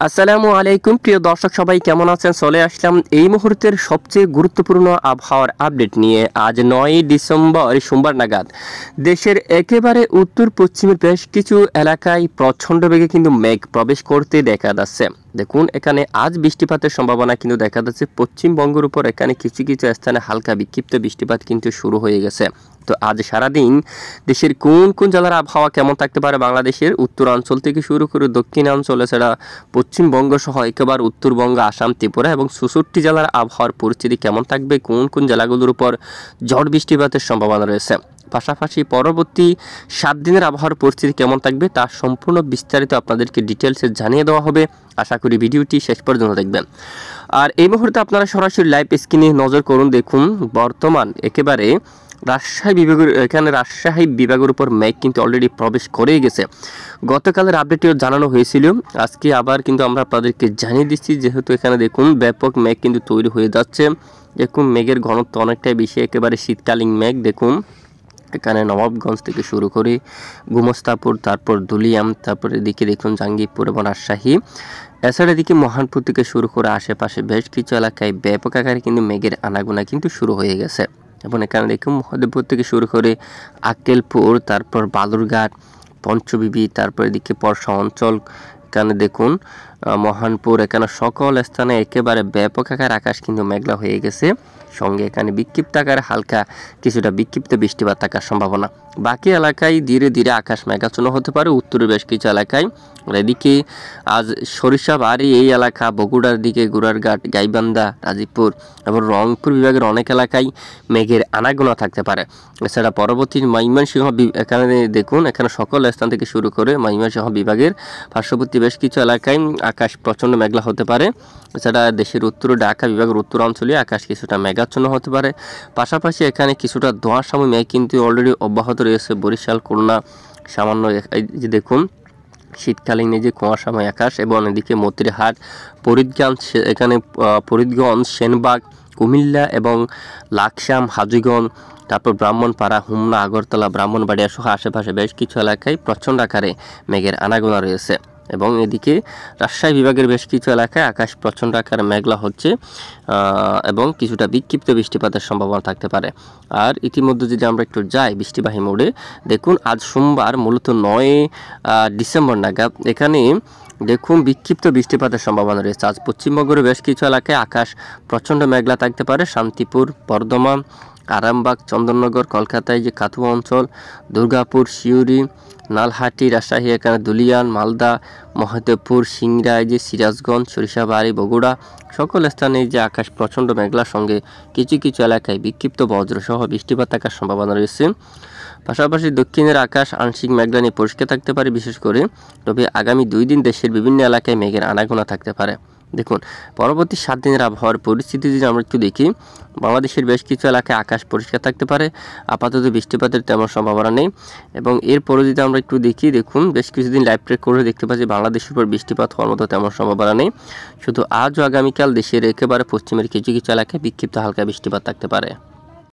আসসালামু আলাইকুম প্রিয় দর্শক সবাই কেমন আছেন? চলে আসলাম এই মুহূর্তের সবচেয়ে গুরুত্বপূর্ণ আবহাওয়ার আপডেট নিয়ে। আজ 9 ডিসেম্বর সোমবার নাগাদ দেশের একেবারে উত্তর পশ্চিমের বেশ কিছু এলাকায় প্রচণ্ড বেগে কিন্তু মেঘ প্রবেশ করতে দেখা যাচ্ছে। দেখুন এখানে আজ বৃষ্টিপাতের সম্ভাবনা কিন্তু দেখা যাচ্ছে পশ্চিমবঙ্গের উপর। এখানে কিছু কিছু স্থানে হালকা বিক্ষিপ্ত বৃষ্টিপাত কিন্তু শুরু হয়ে গেছে। তো আজ সারাদিন দেশের কোন কোন জেলার আবহাওয়া কেমন থাকতে পারে? বাংলাদেশের উত্তরাঞ্চল থেকে শুরু করে দক্ষিণাঞ্চল এছাড়া পশ্চিমবঙ্গ সহ একেবারে উত্তরবঙ্গ, আসাম, ত্রিপুরা এবং ৬৪ জেলার আবহাওয়ার পরিস্থিতি কেমন থাকবে, কোন কোন জেলাগুলোর উপর ঝড় বৃষ্টিপাতের সম্ভাবনা রয়েছে, পাশাপাশি পরবর্তী 7 দিনের আবহাওয়ার পরিস্থিতি কেমন থাকবে তার সম্পূর্ণ বিস্তারিত আপনাদেরকে ডিটেলসে জানিয়ে দেওয়া হবে। আশা করি ভিডিওটি শেষ পর্যন্ত দেখবেন। আর এই মুহূর্তে আপনারা সরাসরি লাইভ স্ক্রিনে নজর করুন। দেখুন বর্তমান একেবারে রাজশাহী বিভাগের উপর মেঘ কিন্তু অলরেডি প্রবেশ করেই গেছে। গতকালের আপডেটেও জানানো হয়েছিল, আজকে আবার কিন্তু আমরা আপনাদেরকে জানিয়ে দিচ্ছি, যেহেতু এখানে দেখুন ব্যাপক মেঘ কিন্তু তৈরি হয়ে যাচ্ছে। দেখুন মেঘের ঘনত্ব অনেকটাই বেশি, একেবারে শীতকালীন মেঘ। দেখুন এখানে নবাবগঞ্জ থেকে শুরু করে গোমস্তাপুর, তারপর দুলিয়াম, তারপর এদিকে দেখুন জাঙ্গিরপুর এবং রাজশাহী, এছাড়া এদিকে মহানপুর থেকে শুরু করে আশেপাশে বেশ কিছু এলাকায় ব্যাপক আকারে কিন্তু মেঘের আনাগোনা কিন্তু শুরু হয়ে গেছে। এবং এখানে দেখুন মহাদেবপুর থেকে শুরু করে আক্কেলপুর, তারপর বালুরঘাট, পঞ্চবিবি, তারপর এদিকে পরশা অঞ্চল, এখানে দেখুন মহানপুর, এখানে সকল স্থানে একেবারে ব্যাপক আকার আকাশ কিন্তু মেঘলা হয়ে গেছে। সঙ্গে এখানে বিক্ষিপ্ত আকারে হালকা কিছুটা বিক্ষিপ্ত বৃষ্টিপাত থাকার সম্ভাবনা। বাকি এলাকায় ধীরে ধীরে আকাশ মেঘাচ্ছন্ন হতে পারে উত্তরের বেশ কিছু এলাকায়। এদিকে আজ সরিষাবাড়ি এই এলাকা, বগুড়ার দিকে গোড়ারঘাট, গাইবান্ধা, রাজীবপুর এবং রংপুর বিভাগের অনেক এলাকায় মেঘের আনাগোনা থাকতে পারে। এছাড়া পরবর্তী ময়মনসিংহ, এখানে দেখুন এখানে সকল স্থান থেকে শুরু করে ময়মনসিংহ বিভাগের পার্শ্ববর্তী বেশ কিছু এলাকায় আকাশ প্রচণ্ড মেঘলা হতে পারে। এছাড়া দেশের উত্তর ঢাকা বিভাগের উত্তরাঞ্চলে আকাশ কিছুটা মেঘাচ্ছন্ন হতে পারে। পাশাপাশি এখানে কিছুটা ধোঁয়াশাময় মেঘ কিন্তু অলরেডি অব্যাহত রয়েছে বরিশাল, খুলনা, সামান্য যে দেখুন শীতকালীন এই যে কুয়াশাময় আকাশ। এবং এদিকে মতিরহাট, ফরিদগঞ্জ, সেনবাগ, কুমিল্লা এবং লাকসাম, হাজীগঞ্জ, তারপর ব্রাহ্মণপাড়া, হুমনা, আগরতলা, ব্রাহ্মণবাড়িয়া সহ আশেপাশে বেশ কিছু এলাকায় প্রচণ্ড আকারে মেঘের আনাগোনা রয়েছে। এবং এদিকে রাজশাহী বিভাগের বেশ কিছু এলাকায় আকাশ প্রচণ্ড আকারে মেঘলা হচ্ছে এবং কিছুটা বিক্ষিপ্ত বৃষ্টিপাতের সম্ভাবনা থাকতে পারে। আর ইতিমধ্যে যদি আমরা একটু যাই বৃষ্টিবাহী মোড়ে, দেখুন আজ সোমবার মূলত 9 ডিসেম্বর নাগাদ এখানে দেখুন বিক্ষিপ্ত বৃষ্টিপাতের সম্ভাবনা রয়েছে। আজ পশ্চিমবঙ্গের বেশ কিছু এলাকায় আকাশ প্রচণ্ড মেঘলা থাকতে পারে। শান্তিপুর, বর্ধমান, আরামবাগ, চন্দননগর, কলকাতায় যে কাথুয়া অঞ্চল, দুর্গাপুর, সিউড়ি, নালহাটি, রাজশাহী, এখানে দুলিয়ান, মালদা, মহাদেবপুর, সিংড়া, যে সিরাজগঞ্জ, সরিষাবাড়ি, বগুড়া সকল স্থানে যে আকাশ প্রচণ্ড মেঘলার সঙ্গে কিছু কিছু এলাকায় বিক্ষিপ্ত বজ্রসহ বৃষ্টিপাত থাকার সম্ভাবনা রয়েছে। পাশাপাশি দক্ষিণের আকাশ আংশিক মেঘলা নিয়ে পরিষ্কার থাকতে পারে বিশেষ করে। তবে আগামী 2 দিন দেশের বিভিন্ন এলাকায় মেঘের আনাগোনা থাকতে পারে। দেখুন পরবর্তী 7 দিনের আবহাওয়ার পরিস্থিতি যদি আমরা একটু দেখি, বাংলাদেশের বেশ কিছু এলাকায় আকাশ পরিষ্কার থাকতে পারে, আপাতত বৃষ্টিপাতের তেমন সম্ভাবনা নেই। এবং এরপরে যদি আমরা একটু দেখি, দেখুন বেশ কিছুদিন লাইভ ট্রেক করে দেখতে পাচ্ছি বাংলাদেশের উপর বৃষ্টিপাত হওয়ার মতো তেমন সম্ভাবনা নেই। শুধু আজ ও আগামীকাল দেশের একেবারে পশ্চিমের কিছু কিছু এলাকায় বিক্ষিপ্ত হালকা বৃষ্টিপাত থাকতে পারে।